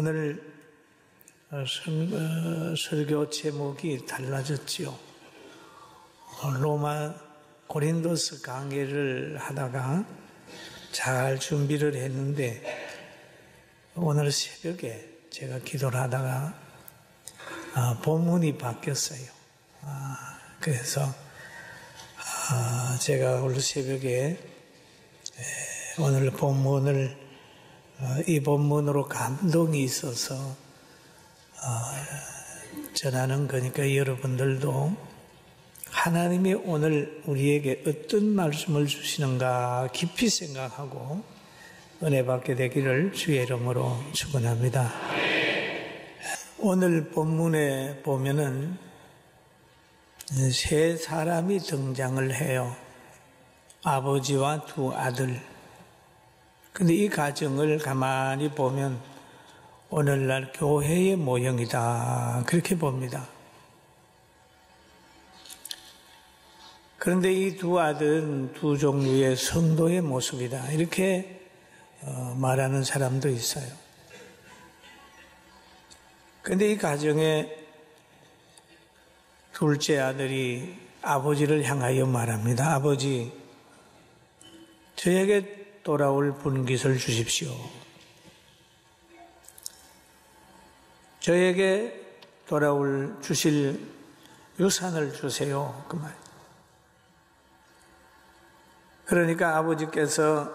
오늘 설교 제목이 달라졌지요. 로마 고린도서 강해를 하다가 잘 준비를 했는데 오늘 새벽에 제가 기도를 하다가 본문이 바뀌었어요. 그래서 제가 오늘 새벽에 오늘 본문을 이 본문으로 감동이 있어서 전하는 거니까 여러분들도 하나님이 오늘 우리에게 어떤 말씀을 주시는가 깊이 생각하고 은혜 받게 되기를 주의 이름으로 축원합니다. 오늘 본문에 보면은 세 사람이 등장을 해요. 아버지와 두 아들. 근데 이 가정을 가만히 보면 오늘날 교회의 모형이다. 그렇게 봅니다. 그런데 이 두 아들은 두 종류의 성도의 모습이다. 이렇게 말하는 사람도 있어요. 그런데 이 가정의 둘째 아들이 아버지를 향하여 말합니다. 아버지, 저에게 돌아올 분깃을 주십시오. 저에게 주실 유산을 주세요. 그 말. 그러니까 아버지께서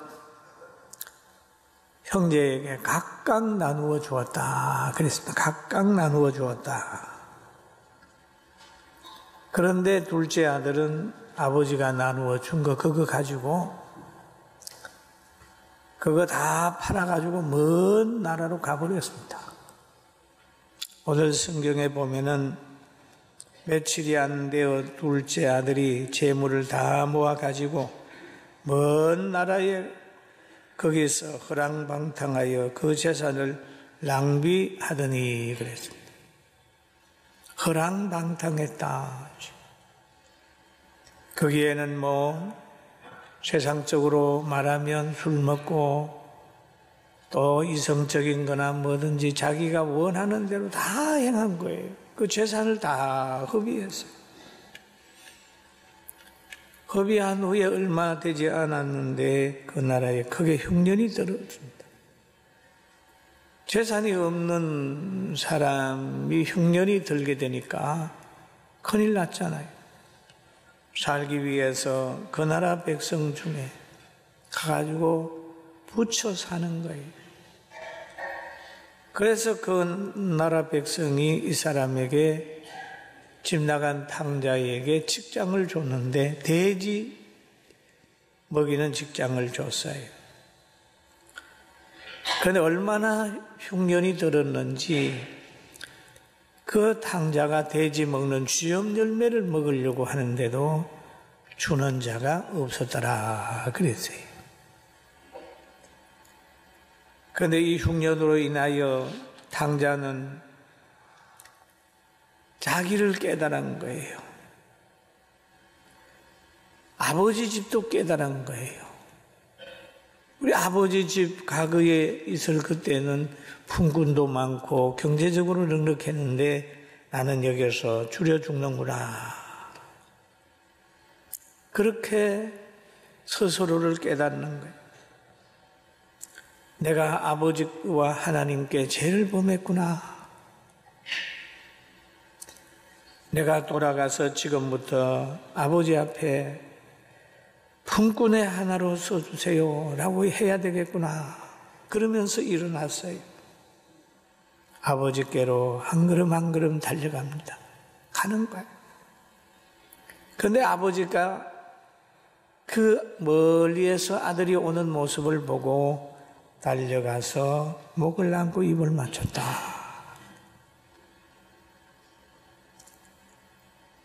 형제에게 각각 나누어 주었다. 그랬습니다. 각각 나누어 주었다. 그런데 둘째 아들은 아버지가 나누어 준 거 그거 가지고 그거 다 팔아가지고 먼 나라로 가버렸습니다. 오늘 성경에 보면은 며칠이 안 되어 둘째 아들이 재물을 다 모아가지고 먼 나라에 거기서 허랑방탕하여 그 재산을 낭비하더니 그랬습니다. 허랑방탕했다. 거기에는 세상적으로 말하면 술 먹고 또 이성적인 거나 뭐든지 자기가 원하는 대로 다 행한 거예요. 그 재산을 다 허비했어요. 허비한 후에 얼마 되지 않았는데 그 나라에 크게 흉년이 들었습니다. 재산이 없는 사람이 흉년이 들게 되니까 큰일 났잖아요. 살기 위해서 그 나라 백성 중에 가가지고 붙여 사는 거예요. 그래서 그 나라 백성이 이 사람에게 집 나간 탕자에게 직장을 줬는데 돼지 먹이는 직장을 줬어요. 그런데 얼마나 흉년이 들었는지 그 탕자가 돼지 먹는 쥐염 열매를 먹으려고 하는데도 주는 자가 없었더라 그랬어요. 그런데 이 흉년으로 인하여 탕자는 자기를 깨달은 거예요. 아버지 집도 깨달은 거예요. 우리 아버지 집 과거에 있을 그때는 품꾼도 많고 경제적으로 넉넉했는데 나는 여기서 줄여 죽는구나. 그렇게 스스로를 깨닫는 거예요. 내가 아버지와 하나님께 죄를 범했구나. 내가 돌아가서 지금부터 아버지 앞에 품꾼의 하나로 써주세요 라고 해야 되겠구나. 그러면서 일어났어요. 아버지께로 한 걸음 한 걸음 달려갑니다. 가는 거예요. 그런데 아버지가 그 멀리에서 아들이 오는 모습을 보고 달려가서 목을 안고 입을 맞췄다.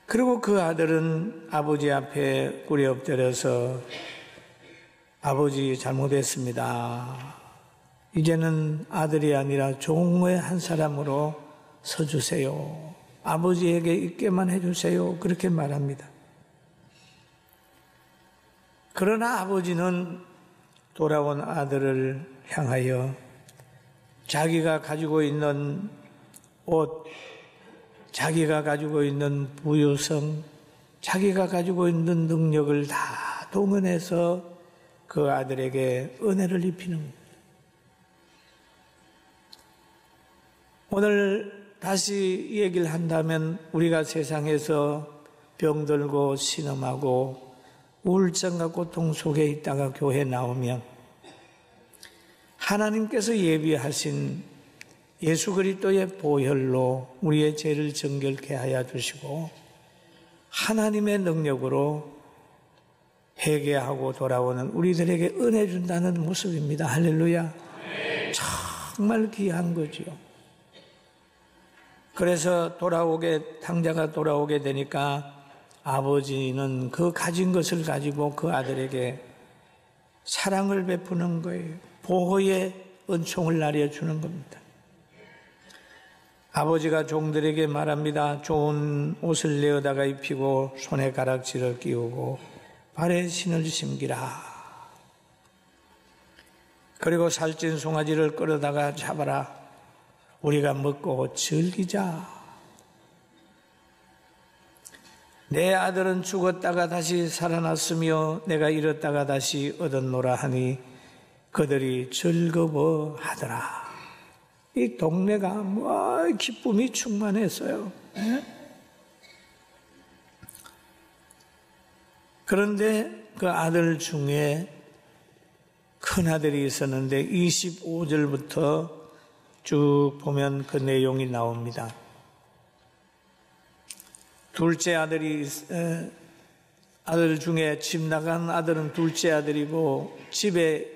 그리고 그 아들은 아버지 앞에 꿇에 엎드려서 아버지 잘못했습니다. 이제는 아들이 아니라 종의 한 사람으로 서주세요. 아버지에게 있게만 해주세요. 그렇게 말합니다. 그러나 아버지는 돌아온 아들을 향하여 자기가 가지고 있는 옷, 자기가 가지고 있는 부유성, 자기가 가지고 있는 능력을 다 동원해서 그 아들에게 은혜를 입히는 거예요. 오늘 다시 얘기를 한다면 우리가 세상에서 병들고 신음하고 우울증과 고통 속에 있다가 교회 나오면 하나님께서 예비하신 예수 그리스도의 보혈로 우리의 죄를 정결케 하여 주시고 하나님의 능력으로 회개하고 돌아오는 우리들에게 은혜 준다는 모습입니다. 할렐루야. 정말 귀한 거지요. 그래서 탕자가 돌아오게 되니까 아버지는 그 가진 것을 가지고 그 아들에게 사랑을 베푸는 거예요. 보호의 은총을 나려주는 겁니다. 아버지가 종들에게 말합니다. 좋은 옷을 내어다가 입히고 손에 가락지를 끼우고 발에 신을 심기라. 그리고 살찐 송아지를 끌어다가 잡아라. 우리가 먹고 즐기자. 내 아들은 죽었다가 다시 살아났으며 내가 잃었다가 다시 얻었노라 하니 그들이 즐거워하더라. 이 동네가 기쁨이 충만했어요. 그런데 그 아들 중에 큰 아들이 있었는데 25절부터 쭉 보면 그 내용이 나옵니다. 둘째 아들 중에 집 나간 아들은 둘째 아들이고 집에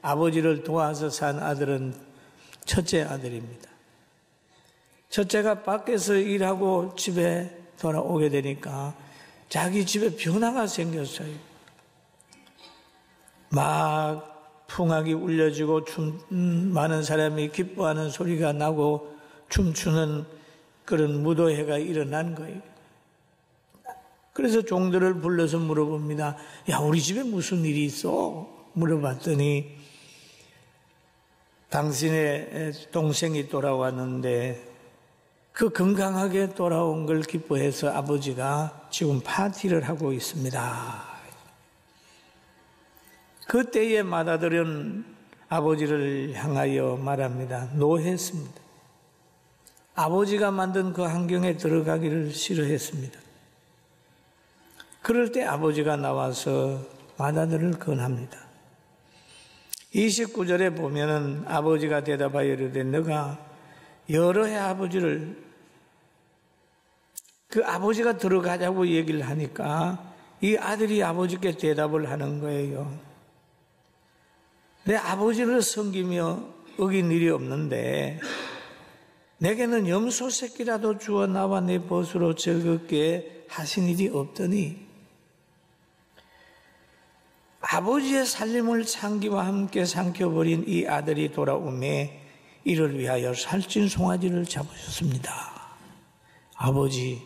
아버지를 도와서 산 아들은 첫째 아들입니다. 첫째가 밖에서 일하고 집에 돌아오게 되니까 자기 집에 변화가 생겼어요. 막 풍악이 울려지고 많은 사람이 기뻐하는 소리가 나고 춤추는 그런 무도회가 일어난 거예요. 그래서 종들을 불러서 물어봅니다. 야, 우리 집에 무슨 일이 있어? 물어봤더니 당신의 동생이 돌아왔는데 그 건강하게 돌아온 걸 기뻐해서 아버지가 지금 파티를 하고 있습니다. 그때의 맏아들은 아버지를 향하여 말합니다. 노했습니다. 아버지가 만든 그 환경에 들어가기를 싫어했습니다. 그럴 때 아버지가 나와서 맏아들을 권합니다. 29절에 보면은 아버지가 대답하여 이르되 너가 여러 해 그 아버지가 들어가자고 얘기를 하니까 이 아들이 아버지께 대답을 하는 거예요. 내 아버지를 섬기며 어긴 일이 없는데 내게는 염소 새끼라도 주어 나와 내 벗으로 즐겁게 하신 일이 없더니 아버지의 살림을 창기와 함께 삼켜버린 이 아들이 돌아오매 이를 위하여 살찐 송아지를 잡으셨습니다. 아버지,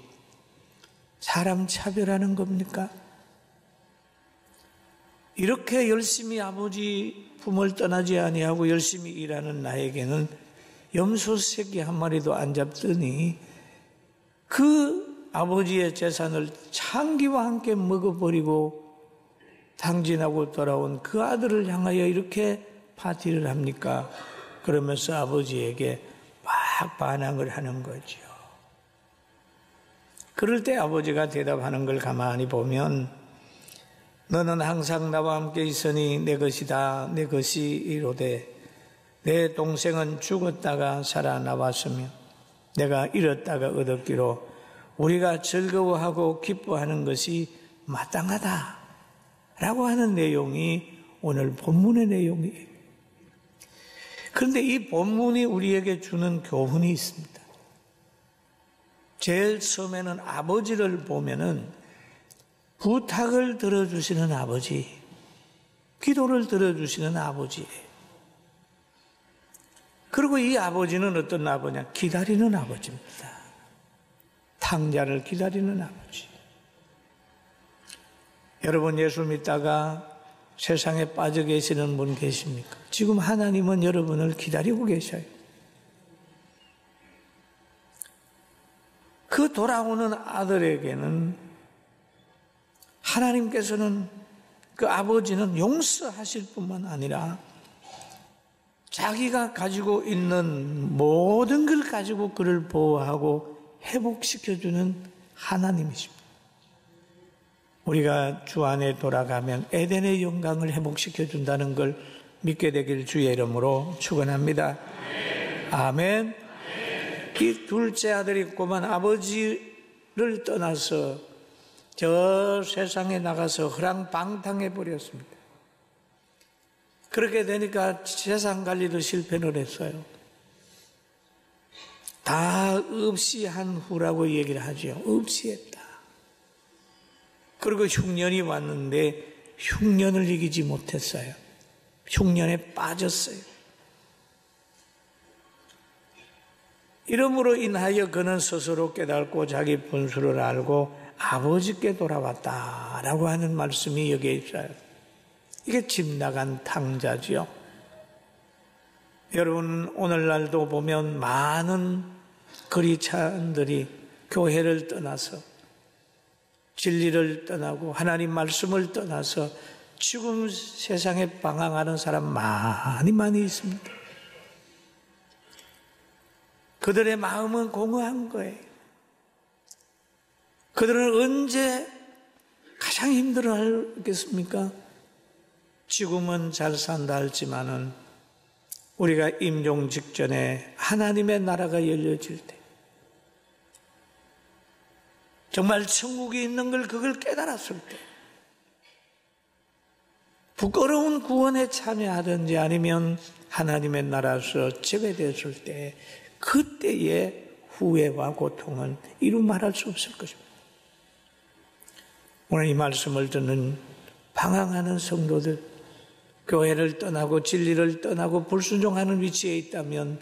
사람 차별하는 겁니까? 이렇게 열심히 아버지 품을 떠나지 아니하고 열심히 일하는 나에게는 염소 새끼 한 마리도 안 잡더니 그 아버지의 재산을 창기와 함께 먹어버리고 당진하고 돌아온 그 아들을 향하여 이렇게 파티를 합니까? 그러면서 아버지에게 막 반항을 하는 거죠. 그럴 때 아버지가 대답하는 걸 가만히 보면 너는 항상 나와 함께 있으니 내 것이다. 내 것이 이로되 내 동생은 죽었다가 살아나왔으며 내가 잃었다가 얻었기로 우리가 즐거워하고 기뻐하는 것이 마땅하다. 라고 하는 내용이 오늘 본문의 내용이에요. 그런데 이 본문이 우리에게 주는 교훈이 있습니다. 제일 처음에는 아버지를 보면은 부탁을 들어주시는 아버지, 기도를 들어주시는 아버지예요. 그리고 이 아버지는 어떤 아버지냐? 기다리는 아버지입니다. 탕자를 기다리는 아버지. 여러분 예수 믿다가 세상에 빠져 계시는 분 계십니까? 지금 하나님은 여러분을 기다리고 계셔요. 그 돌아오는 아들에게는 하나님께서는 그 아버지는 용서하실 뿐만 아니라 자기가 가지고 있는 모든 걸 가지고 그를 보호하고 회복시켜주는 하나님이십니다. 우리가 주 안에 돌아가면 에덴의 영광을 회복시켜준다는 걸 믿게 되길 주의 이름으로 축원합니다. 아멘. 이 둘째 아들이 꼬만 아버지를 떠나서 저 세상에 나가서 허랑방탕해 버렸습니다. 그렇게 되니까 세상 관리도 실패를 했어요. 다 없이 한 후라고 얘기를 하죠. 없이 했다. 그리고 흉년이 왔는데 흉년을 이기지 못했어요. 흉년에 빠졌어요. 이러므로 인하여 그는 스스로 깨닫고 자기 분수를 알고 아버지께 돌아왔다라고 하는 말씀이 여기에 있어요. 이게 집 나간 탕자지요. 여러분, 오늘날도 보면 많은 그리스도인들이 교회를 떠나서 진리를 떠나고 하나님 말씀을 떠나서 지금 세상에 방황하는 사람 많이 있습니다. 그들의 마음은 공허한 거예요. 그들은 언제 가장 힘들어 하겠습니까? 지금은 잘 산다 할지만은 우리가 임종 직전에 하나님의 나라가 열려질 때 정말 천국이 있는 걸 그걸 깨달았을 때 부끄러운 구원에 참여하든지 아니면 하나님의 나라에서 제외됐을 때 그때의 후회와 고통은 이루 말할 수 없을 것입니다. 오늘 이 말씀을 듣는 방황하는 성도들, 교회를 떠나고 진리를 떠나고 불순종하는 위치에 있다면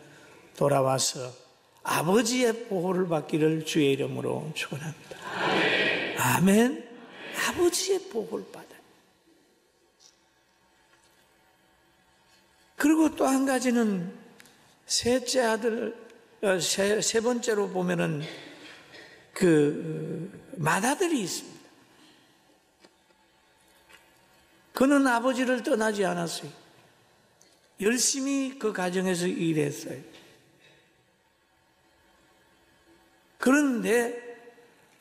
돌아와서 아버지의 보호를 받기를 주의 이름으로 축원합니다. 아멘. 아버지의 보호를 받아요. 그리고 또 한 가지는 셋째 아들, 세 번째로 보면은 그 맏아들이 있습니다. 그는 아버지를 떠나지 않았어요. 열심히 그 가정에서 일했어요. 그런데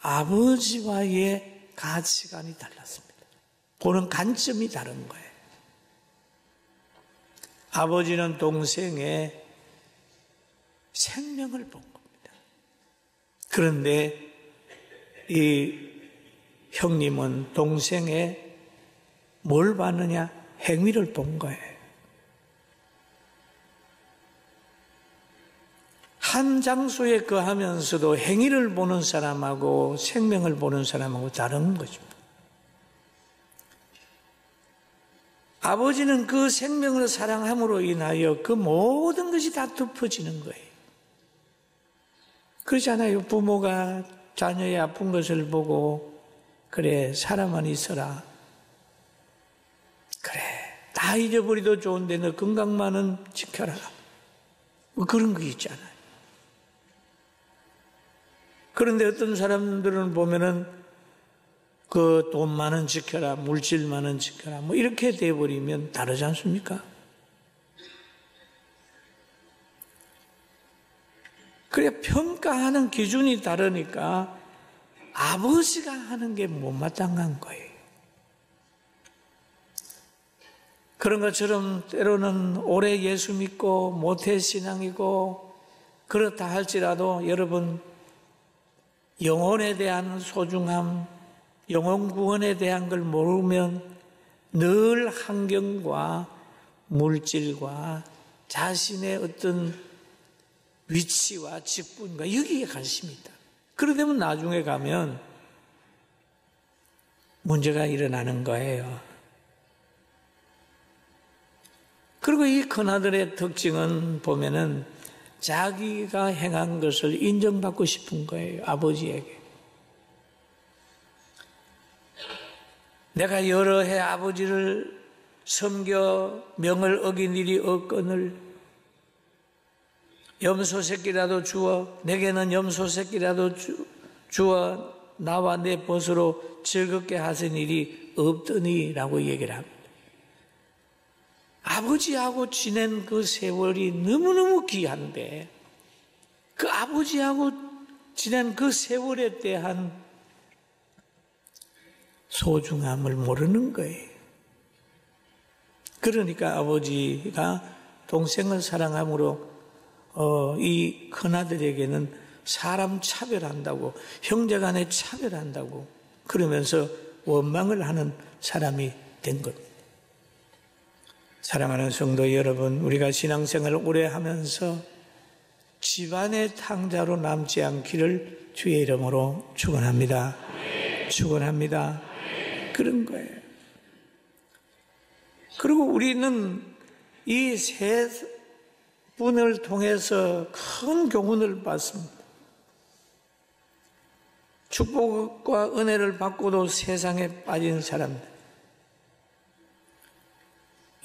아버지와의 가치관이 달랐습니다. 보는 관점이 다른 거예요. 아버지는 동생의 생명을 본 겁니다. 그런데 이 형님은 동생의 뭘 봤느냐? 행위를 본 거예요. 한 장소에 거하면서도 행위를 보는 사람하고 생명을 보는 사람하고 다른 것입니다. 아버지는 그 생명을 사랑함으로 인하여 그 모든 것이 다 덮어지는 거예요. 그렇잖아요. 부모가 자녀의 아픈 것을 보고 그래, 사람만 있어라. 그래, 다 잊어버리도 좋은데 너 건강만은 지켜라. 뭐 그런 거 있잖아요. 그런데 어떤 사람들은 보면은 그 돈만은 지켜라, 물질만은 지켜라, 뭐 이렇게 돼버리면 다르지 않습니까? 그래, 평가하는 기준이 다르니까 아버지가 하는 게 못마땅한 거예요. 그런 것처럼 때로는 오래 예수 믿고 모태신앙이고 그렇다 할지라도 여러분 영혼에 대한 소중함, 영혼 구원에 대한 걸 모르면 늘 환경과 물질과 자신의 어떤 위치와 직분과 여기에 관심이 있다. 그러다 보면 나중에 가면 문제가 일어나는 거예요. 그리고 이 큰아들의 특징은 보면은 자기가 행한 것을 인정받고 싶은 거예요. 아버지에게. 내가 여러 해 아버지를 섬겨 명을 어긴 일이 없거늘 염소 새끼라도 주어 내게는 염소 새끼라도 주와 나와 내 벗으로 즐겁게 하신 일이 없더니라고 얘기를 합니다. 아버지하고 지낸 그 세월이 너무너무 귀한데 그 아버지하고 지난 그 세월에 대한 소중함을 모르는 거예요. 그러니까 아버지가 동생을 사랑함으로 이 큰아들에게는 사람 차별한다고, 형제간에 차별한다고 그러면서 원망을 하는 사람이 된 것. 사랑하는 성도 여러분, 우리가 신앙생활을 오래 하면서 집안의 탕자로 남지 않기를 주의 이름으로 축원합니다. 축원합니다. 그런 거예요. 그리고 우리는 이 세 분을 통해서 큰 교훈을 받습니다. 축복과 은혜를 받고도 세상에 빠진 사람들,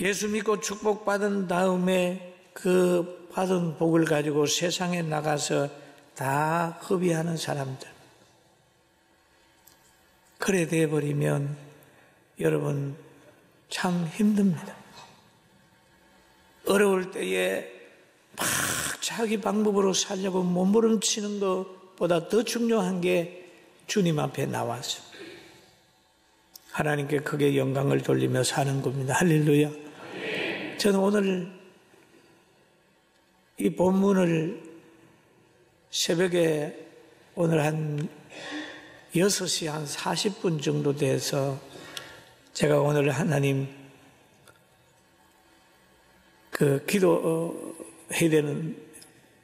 예수 믿고 축복받은 다음에 그 받은 복을 가지고 세상에 나가서 다 허비하는 사람들, 그래 되어버리면 여러분 참 힘듭니다. 어려울 때에 막 자기 방법으로 살려고 몸부림치는 것보다 더 중요한 게 주님 앞에 나와서 하나님께 크게 영광을 돌리며 사는 겁니다. 할렐루야. 저는 오늘 이 본문을 새벽에 오늘 한 6시 한 40분 정도 돼서 제가 오늘 하나님 그 기도해야 되는,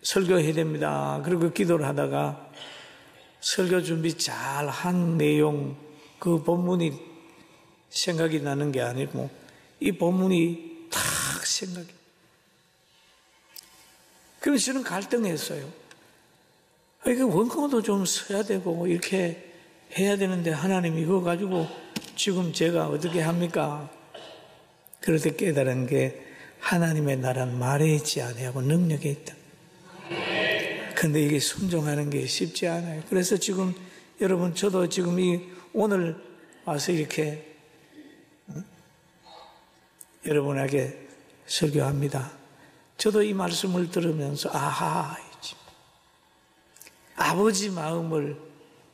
설교해야 됩니다. 그리고 기도를 하다가 설교 준비 잘 한 내용, 그 본문이 생각이 나는 게 아니고 이 본문이 탁 생각이. 그래서 저는 갈등했어요. 이거 원고도 좀 써야 되고 이렇게 해야 되는데 하나님 이거 가지고 지금 제가 어떻게 합니까? 그럴 때 깨달은 게 하나님의 나라는 말에 있지 아니하고 능력에 있다. 근데 이게 순종하는 게 쉽지 않아요. 그래서 지금 여러분 저도 지금 오늘 와서 이렇게 여러분에게 설교합니다. 저도 이 말씀을 들으면서 아하, 아버지 마음을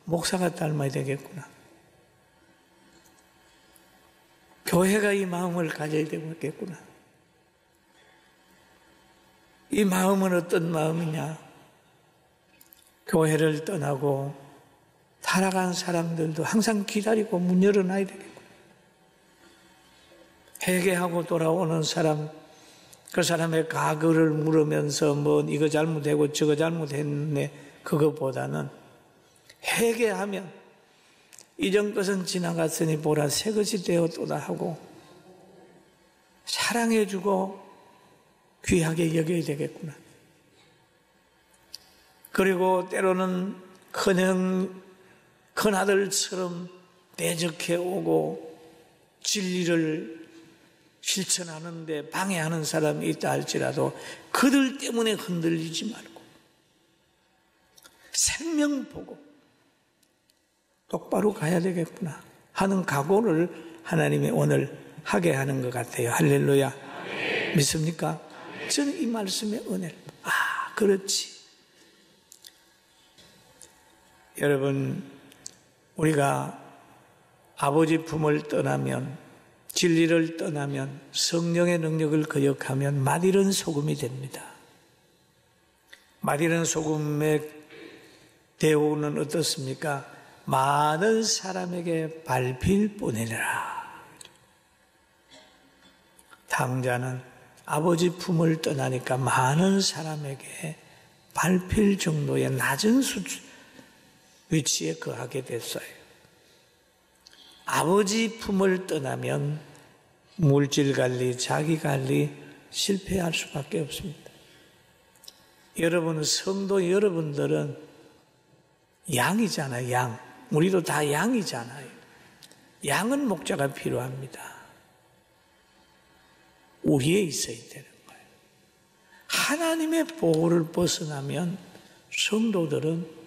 목사가 닮아야 되겠구나. 교회가 이 마음을 가져야 되겠구나. 이 마음은 어떤 마음이냐? 교회를 떠나고 타락한 사람들도 항상 기다리고 문 열어놔야 되겠구나. 회개하고 돌아오는 사람, 그 사람의 과거를 물으면서 뭐 이거 잘못되고 저거 잘못했네, 그것보다는 회개하면 이전 것은 지나갔으니 보라 새 것이 되었도다 하고 사랑해주고 귀하게 여겨야 되겠구나. 그리고 때로는 큰아들처럼 대적해 오고 진리를 실천하는데 방해하는 사람이 있다 할지라도 그들 때문에 흔들리지 말고 생명 보고 똑바로 가야 되겠구나 하는 각오를 하나님이 오늘 하게 하는 것 같아요. 할렐루야. 믿습니까? 저는 이 말씀의 은혜를, 그렇지. 여러분, 우리가 아버지 품을 떠나면, 진리를 떠나면, 성령의 능력을 거역하면 맛이른 소금이 됩니다. 맛이른 소금의 대우는 어떻습니까? 많은 사람에게 밟힐 뿐이니라. 탕자는 아버지 품을 떠나니까 많은 사람에게 밟힐 정도의 낮은 위치에 거하게 됐어요. 아버지 품을 떠나면 물질 관리, 자기 관리 실패할 수밖에 없습니다. 여러분, 성도 여러분들은 양이잖아요, 양. 우리도 다 양이잖아요. 양은 목자가 필요합니다. 우리에 있어야 되는 거예요. 하나님의 보호를 벗어나면 성도들은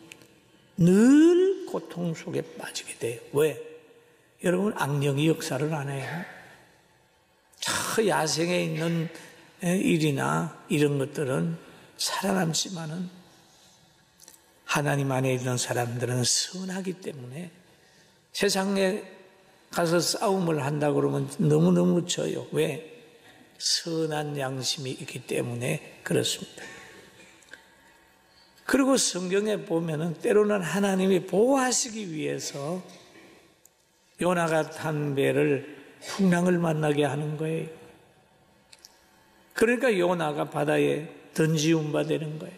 늘 고통 속에 빠지게 돼요. 왜? 여러분, 악령이 역사를 안 해요. 저 야생에 있는 일이나 이런 것들은 살아남지만은 하나님 안에 있는 사람들은 선하기 때문에 세상에 가서 싸움을 한다 그러면 너무너무 져요. 왜? 선한 양심이 있기 때문에 그렇습니다. 그리고 성경에 보면은 때로는 하나님이 보호하시기 위해서 요나가 탄 배를 풍랑을 만나게 하는 거예요. 그러니까 요나가 바다에 던지움 바 되는 거예요.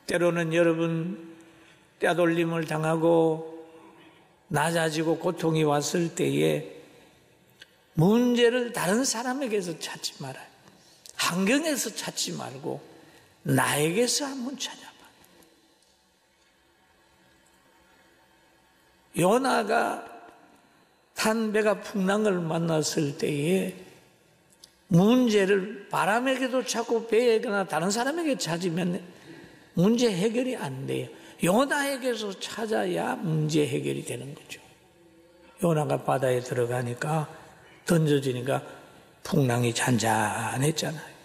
때로는 여러분 떼돌림을 당하고 낮아지고 고통이 왔을 때에 문제를 다른 사람에게서 찾지 말아요. 환경에서 찾지 말고 나에게서 한번 찾아봐. 요나가 탄 배가 풍랑을 만났을 때에 문제를 바람에게도 찾고 배에게나 다른 사람에게 찾으면 문제 해결이 안 돼요. 요나에게서 찾아야 문제 해결이 되는 거죠. 요나가 바다에 들어가니까 던져지니까 풍랑이 잔잔했잖아요.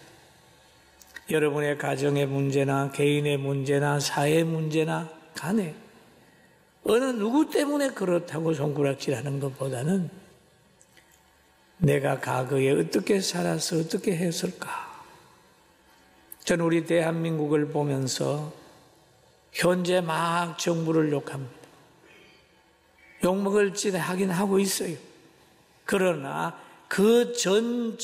여러분의 가정의 문제나 개인의 문제나 사회의 문제나 간에 어느 누구 때문에 그렇다고 손가락질하는 것보다는 내가 과거에 어떻게 살아서 어떻게 했을까? 저는 우리 대한민국을 보면서 현재 막 정부를 욕합니다. 욕먹을 짓 하긴 하고 있어요. 그러나 그 전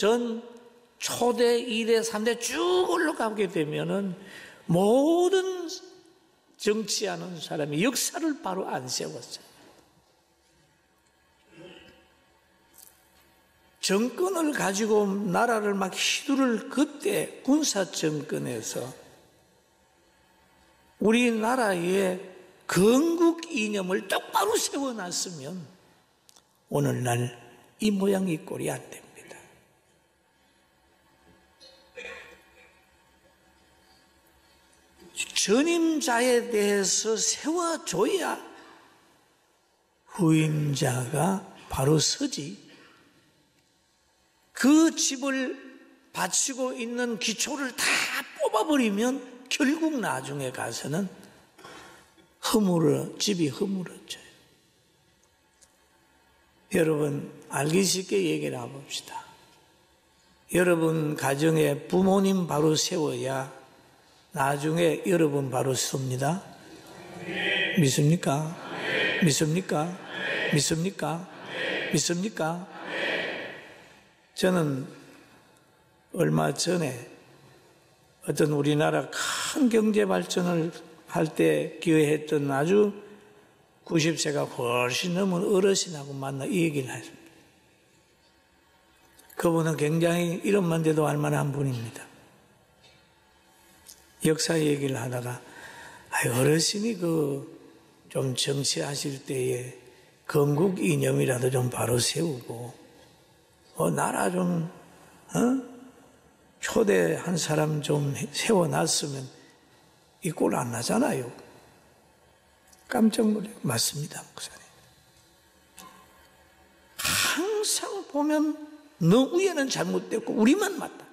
초대 2대 3대 쭉 올라가게 되면은 모든 정치하는 사람이 역사를 바로 안 세웠어요. 정권을 가지고 나라를 막 휘두를 그때 군사 정권에서 우리나라의 건국 이념을 똑바로 세워놨으면 오늘날 이 모양 이 꼴이 안 됩니다. 전임자에 대해서 세워줘야 후임자가 바로 서지. 그 집을 바치고 있는 기초를 다 뽑아버리면 결국 나중에 가서는 집이 허물어져요. 여러분, 알기 쉽게 얘기를 해봅시다. 여러분 가정에 부모님 바로 세워야 나중에 여러분 바로 섭니다. 믿습니까? 믿습니까? 믿습니까? 믿습니까? 저는 얼마 전에 어떤 우리나라 큰 경제 발전을 할 때 기여했던 아주 90세가 훨씬 넘은 어르신하고 만나 이 얘기를 했습니다. 그분은 굉장히 이름만 대도 알만한 분입니다. 역사 얘기를 하다가 어르신이 좀 정치하실 때에 건국 이념이라도 좀 바로 세우고 나라 좀 초대한 사람 좀 세워놨으면 이 꼴 안 나잖아요. 깜짝 놀래요. 맞습니다, 목사님. 항상 보면 너 위에는 잘못됐고 우리만 맞다.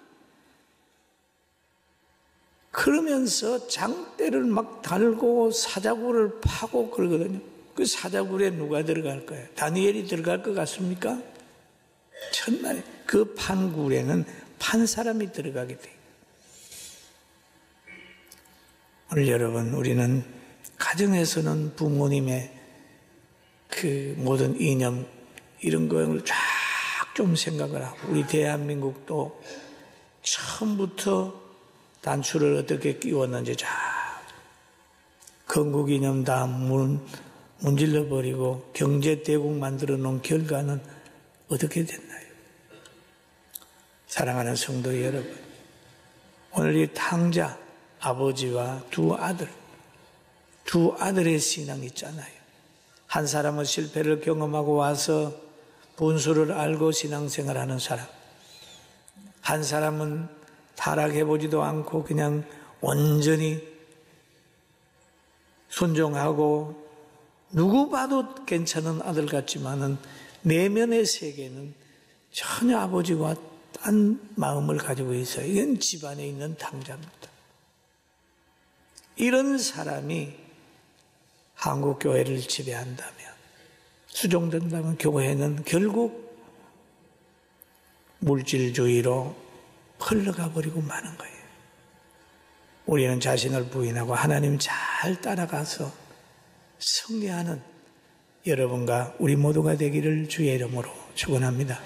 그러면서 장대를 막 달고 사자굴을 파고 그러거든요. 그 사자굴에 누가 들어갈 거예요? 다니엘이 들어갈 것 같습니까? 첫날에 그 판굴에는 판 사람이 들어가게 돼요. 오늘 여러분, 우리는 가정에서는 부모님의 그 모든 이념 이런 걸 쫙 좀 생각을 하고, 우리 대한민국도 처음부터 단추를 어떻게 끼웠는지 쫙 건국 이념 다 문질러 버리고 경제 대국 만들어 놓은 결과는 어떻게 됐나요? 사랑하는 성도 여러분, 오늘 이 탕자 아버지와 두 아들의 신앙이 있잖아요. 한 사람은 실패를 경험하고 와서 분수를 알고 신앙생활하는 사람, 한 사람은 타락해보지도 않고 그냥 온전히 순종하고 누구 봐도 괜찮은 아들 같지만은 내면의 세계는 전혀 아버지와 딴 마음을 가지고 있어요. 이건 집안에 있는 탕자입니다. 이런 사람이 한국 교회를 지배한다면, 수종된다면 교회는 결국 물질주의로 흘러가 버리고 마는 거예요. 우리는 자신을 부인하고 하나님 잘 따라가서 승리하는 여러분과 우리 모두가 되기를 주의 이름으로 축원합니다.